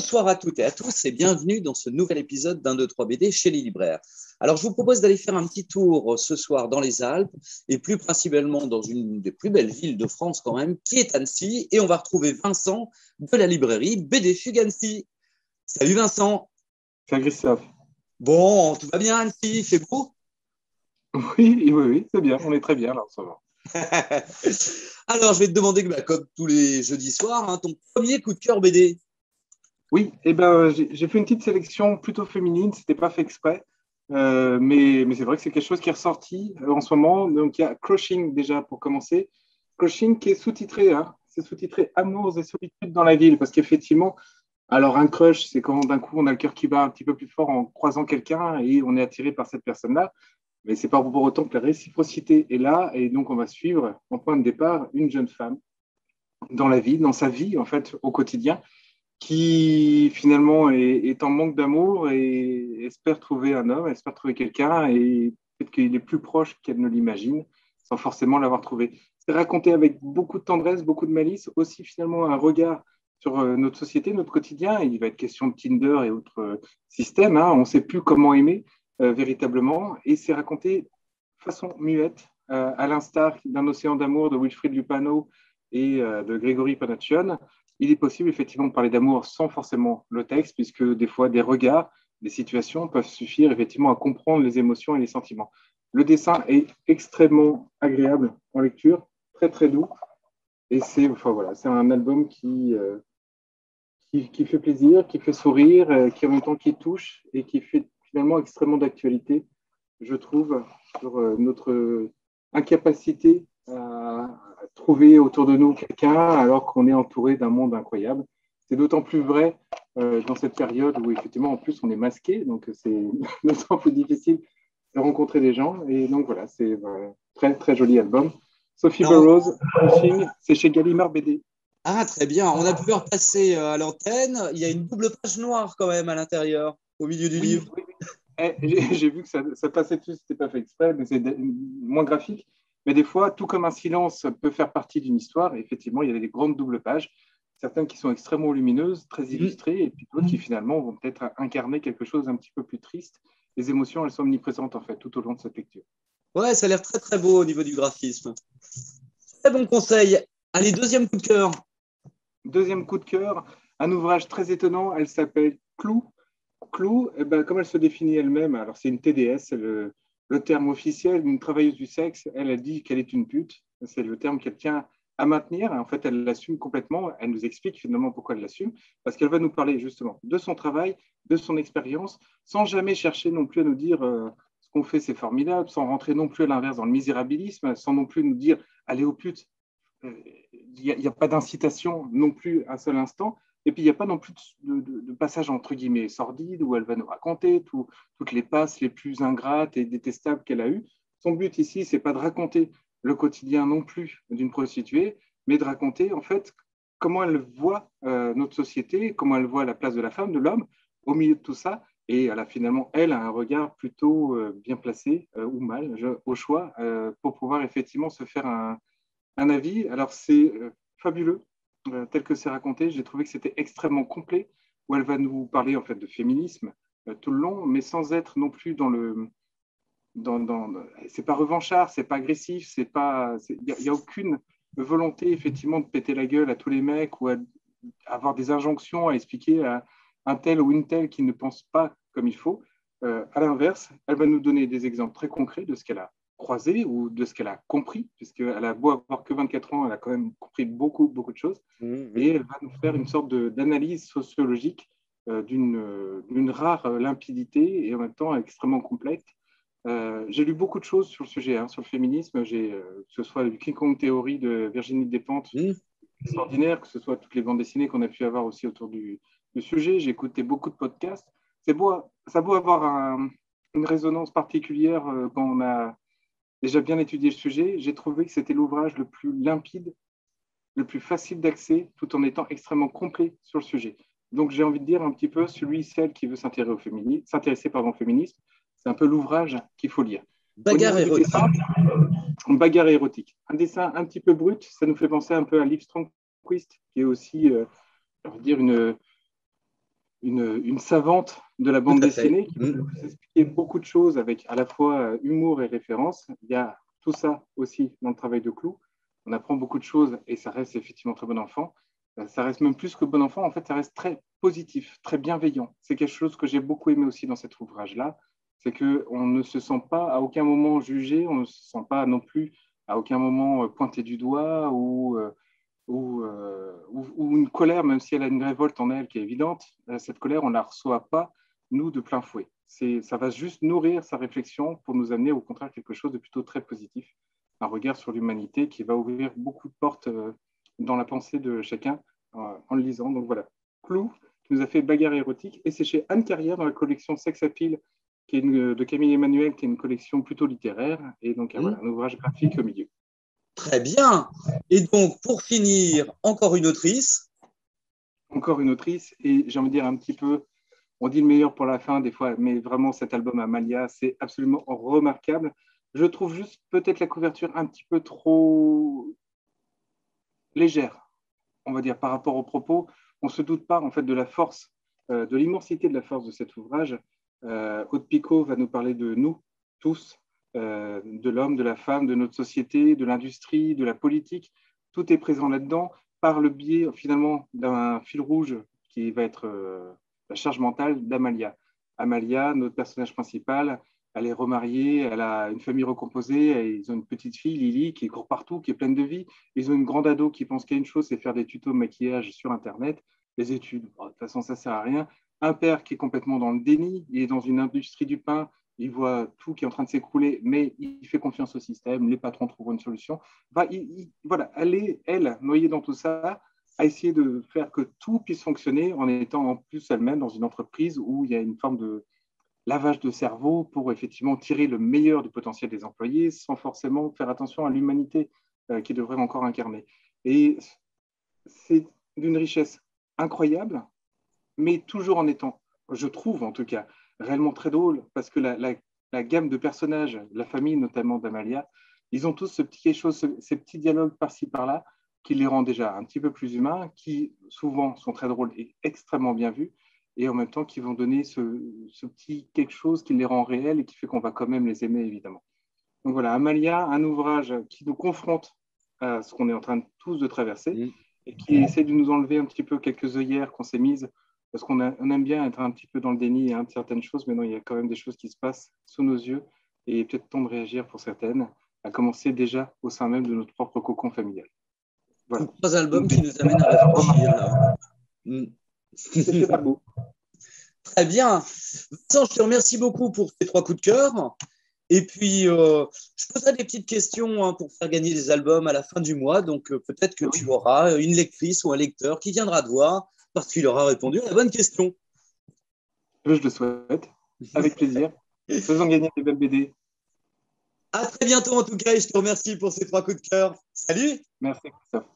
Bonsoir à toutes et à tous et bienvenue dans ce nouvel épisode d'un 2, 3 BD chez les libraires. Alors, je vous propose d'aller faire un petit tour ce soir dans les Alpes et plus principalement dans une des plus belles villes de France quand même, qui est Annecy. Et on va retrouver Vincent de la librairie BD Fugue Annecy. Salut Vincent. Salut Christophe. Bon, tout va bien Annecy, c'est beau? Oui, c'est bien, on est très bien là, ça va. Alors, je vais te demander, comme tous les jeudis soirs, ton premier coup de cœur BD. Oui, j'ai fait une petite sélection plutôt féminine, c'était pas fait exprès, mais c'est vrai que c'est quelque chose qui est ressorti en ce moment. Donc il y a Crushing déjà pour commencer. Crushing qui est sous-titré, hein, c'est sous-titré Amours et solitude dans la ville, parce qu'effectivement, alors un crush, c'est quand d'un coup on a le cœur qui bat un petit peu plus fort en croisant quelqu'un et on est attiré par cette personne-là. Mais c'est pas pour autant que la réciprocité est là, et donc on va suivre en point de départ une jeune femme dans la vie, dans sa vie en fait au quotidien, qui finalement est en manque d'amour et espère trouver un homme, espère trouver quelqu'un, et peut-être qu'il est plus proche qu'elle ne l'imagine, sans forcément l'avoir trouvé. C'est raconté avec beaucoup de tendresse, beaucoup de malice, aussi finalement un regard sur notre société, notre quotidien. Il va être question de Tinder et autres systèmes, hein. On ne sait plus comment aimer véritablement, et c'est raconté de façon muette, à l'instar d'un Océan d'amour de Wilfried Lupano et de Grégory Panaccione. Il est possible effectivement de parler d'amour sans forcément le texte, puisque des fois des regards, des situations peuvent suffire effectivement à comprendre les émotions et les sentiments. Le dessin est extrêmement agréable en lecture, très très doux, et c'est un album qui fait plaisir, qui fait sourire, qui en même temps qui touche et qui fait finalement extrêmement d'actualité, je trouve, sur notre incapacité à trouver autour de nous quelqu'un alors qu'on est entouré d'un monde incroyable. C'est d'autant plus vrai dans cette période où effectivement en plus on est masqué, donc c'est d'autant plus difficile de rencontrer des gens. Et donc voilà, c'est très très joli album. Sophie Alors, Burrows, c'est chez Gallimard BD. très bien. On a pu le repasser à l'antenne. Il y a une double page noire quand même à l'intérieur, au milieu du Oui, livre. oui, oui. J'ai vu que ça passait dessus, c'était pas fait exprès, mais c'est moins graphique. Mais des fois, tout comme un silence peut faire partie d'une histoire, effectivement, il y a des grandes doubles pages, certaines qui sont extrêmement lumineuses, très Mhm. illustrées, et puis d'autres qui finalement vont peut-être incarner quelque chose d'un petit peu plus triste. Les émotions, elles sont omniprésentes en fait tout au long de cette lecture. Ouais, ça a l'air très très beau au niveau du graphisme. Très bon conseil. Allez, deuxième coup de cœur. Deuxième coup de cœur, un ouvrage très étonnant, elle s'appelle Clou. Clou, comme elle se définit elle-même, alors c'est une TDS, c'est le terme officiel, une travailleuse du sexe, elle a dit qu'elle est une pute, c'est le terme qu'elle tient à maintenir. En fait, elle l'assume complètement, elle nous explique finalement pourquoi elle l'assume, parce qu'elle va nous parler justement de son travail, de son expérience, sans jamais chercher non plus à nous dire ce qu'on fait c'est formidable, sans rentrer non plus à l'inverse dans le misérabilisme, sans non plus nous dire allez aux putes. Il n'y a pas d'incitation non plus un seul instant. Et puis, il n'y a pas non plus de passage entre guillemets sordide où elle va nous raconter toutes les passes les plus ingrates et détestables qu'elle a eues. Son but ici, c'est pas de raconter le quotidien non plus d'une prostituée, mais de raconter en fait comment elle voit notre société, comment elle voit la place de la femme, de l'homme au milieu de tout ça. Et elle a finalement, elle, a un regard plutôt bien placé ou mal, au choix, pour pouvoir effectivement se faire un avis. Alors, c'est fabuleux, tel que c'est raconté. J'ai trouvé que c'était extrêmement complet, où elle va nous parler en fait de féminisme tout le long, mais sans être non plus dans le. C'est pas revanchard, c'est pas agressif, il y a aucune volonté effectivement de péter la gueule à tous les mecs ou à avoir des injonctions à expliquer à un tel ou une telle qui ne pense pas comme il faut. À l'inverse, elle va nous donner des exemples très concrets de ce qu'elle a croisé ou de ce qu'elle a compris, puisqu'elle a beau avoir que 24 ans, elle a quand même compris beaucoup, beaucoup de choses. Et Mhm. elle va nous faire une sorte d'analyse sociologique d'une rare limpidité et en même temps extrêmement complète. J'ai lu beaucoup de choses sur le sujet, hein, sur le féminisme, que ce soit le King Kong Theory de Virginie Despentes, Mhm. extraordinaire, que ce soit toutes les bandes dessinées qu'on a pu avoir aussi autour du sujet. J'ai écouté beaucoup de podcasts. Ça a beau avoir une résonance particulière quand on a déjà bien étudié le sujet. J'ai trouvé que c'était l'ouvrage le plus limpide, le plus facile d'accès, tout en étant extrêmement complet sur le sujet. Donc j'ai envie de dire un petit peu, celle qui veut s'intéresser au féminisme, c'est un peu l'ouvrage qu'il faut lire. Au Bagarre niveau du érotique. dessin, une bagarre érotique. Un dessin un petit peu brut, ça nous fait penser un peu à Liv Strömquist, qui est aussi, dire, une savante de la bande dessinée qui peut vous expliquer beaucoup de choses avec à la fois humour et référence. Il y a tout ça aussi dans le travail de Clou. On apprend beaucoup de choses et ça reste effectivement très bon enfant. Ça reste même plus que bon enfant, en fait, ça reste très positif, très bienveillant. C'est quelque chose que j'ai beaucoup aimé aussi dans cet ouvrage-là, c'est qu'on ne se sent pas à aucun moment jugé, on ne se sent pas non plus à aucun moment pointé du doigt ou une colère, même si elle a une révolte en elle qui est évidente, cette colère, on ne la reçoit pas, nous, de plein fouet. Ça va juste nourrir sa réflexion pour nous amener au contraire quelque chose de plutôt très positif, un regard sur l'humanité qui va ouvrir beaucoup de portes dans la pensée de chacun en le lisant. Donc voilà, Clou, qui nous a fait Bagarre érotique, et c'est chez Anne Carrière dans la collection Sex Appeal, qui est de Camille Emmanuel, qui est une collection plutôt littéraire, et donc voilà, un ouvrage graphique au milieu. Très bien. Et donc, pour finir, encore une autrice. Encore une autrice, et j'ai envie de dire un petit peu, on dit le meilleur pour la fin des fois, mais vraiment cet album Amalia, c'est absolument remarquable. Je trouve juste peut-être la couverture un petit peu trop légère, on va dire, par rapport aux propos. On ne se doute pas en fait de la force, de l'immensité de la force de cet ouvrage. Aude Picot va nous parler de nous tous, de l'homme, de la femme, de notre société, de l'industrie, de la politique. Tout est présent là-dedans par le biais finalement d'un fil rouge qui va être la charge mentale d'Amalia. Amalia, notre personnage principal, elle est remariée, elle a une famille recomposée, ils ont une petite fille, Lily, qui court partout, qui est pleine de vie. Ils ont une grande ado qui pense qu'il y a une chose, c'est faire des tutos de maquillage sur Internet. Les études, bon, de toute façon, ça ne sert à rien. Un père qui est complètement dans le déni, il est dans une industrie du pain, il voit tout qui est en train de s'écrouler, mais il fait confiance au système, les patrons trouveront une solution. Voilà, elle est, elle, noyée dans tout ça, à essayer de faire que tout puisse fonctionner en étant en plus elle-même dans une entreprise où il y a une forme de lavage de cerveau pour effectivement tirer le meilleur du potentiel des employés sans forcément faire attention à l'humanité qu'ils devraient encore incarner. Et c'est d'une richesse incroyable, mais toujours en étant, je trouve en tout cas, réellement très drôle, parce que la gamme de personnages, la famille notamment d'Amalia, ils ont tous ce petit quelque chose, ces petits dialogues par-ci par-là, qui les rend déjà un petit peu plus humains, qui souvent sont très drôles et extrêmement bien vus, et en même temps qui vont donner ce petit quelque chose qui les rend réels et qui fait qu'on va quand même les aimer, évidemment. Donc voilà, Amalia, un ouvrage qui nous confronte à ce qu'on est en train tous de traverser et qui essaie de nous enlever un petit peu quelques œillères qu'on s'est mises parce qu'on aime bien être un petit peu dans le déni de certaines choses, mais non, il y a quand même des choses qui se passent sous nos yeux et peut-être temps de réagir pour certaines, à commencer déjà au sein même de notre propre cocon familial. Voilà. 3 albums qui nous amènent à réfléchir. Là. C'est pas beau. Très bien. Vincent, je te remercie beaucoup pour tes 3 coups de cœur. Et puis, je poserai des petites questions pour faire gagner des albums à la fin du mois. Donc, peut-être que tu auras une lectrice ou un lecteur qui viendra te voir parce qu'il aura répondu à la bonne question. Je le souhaite. Avec plaisir. Faisons gagner des belles BD. À très bientôt en tout cas et je te remercie pour ces 3 coups de cœur. Salut. Merci Christophe.